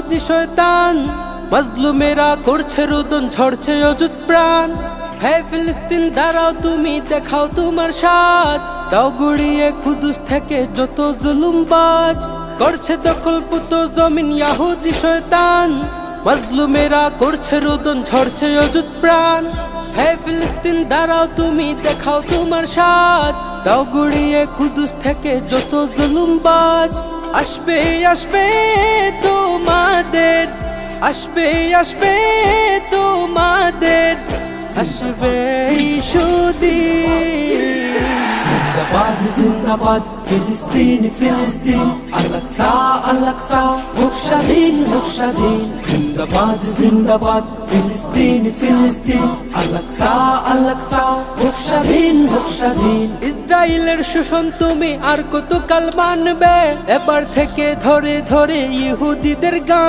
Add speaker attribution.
Speaker 1: ইয়াহুদি শয়তান, মাজলুমেরা করছে রোদন, ঝরছে অযুত প্রাণ। হে ফিলিস্তিন দাঁড়াও, তুমি দেখাও তোমার সাজ, দাও গুড়িয়ে কুদুস থেকে যত জুলুমবাজ। করছে দখলপুত জমিন ইয়াহুদি শয়তান, মাজলুমেরা করছে রোদন, ঝরছে অযুত প্রাণ। হে ফিলিস্তিন দাঁড়াও, তুমি দেখাও তোমার সাজ, দাও গুড়িয়ে কুদুস থেকে যত জুলুমবাজ। আসবে আসবে তোমাদের, আসবে আসবে তোমাদের, আসবে সুদিন।
Speaker 2: জিন্দাবাদ জিন্দাবাদ ফিলিস্তিন ফিলিস্তিন, আল-আকসা আল-আকসা হোক স্বাধীন হোক স্বাধীন। জিন্দাবাদ জিন্দাবাদ ফিলিস্তিন ফিলিস্তিন, আল-আকসা আল-আকসা হোক স্বাধীন হোক স্বাধীন।
Speaker 1: ইসরায়েলের শোষণ তুমি আর কতকাল মানবে, এবার থেকে ধরে ধরে ইহুদিদের গান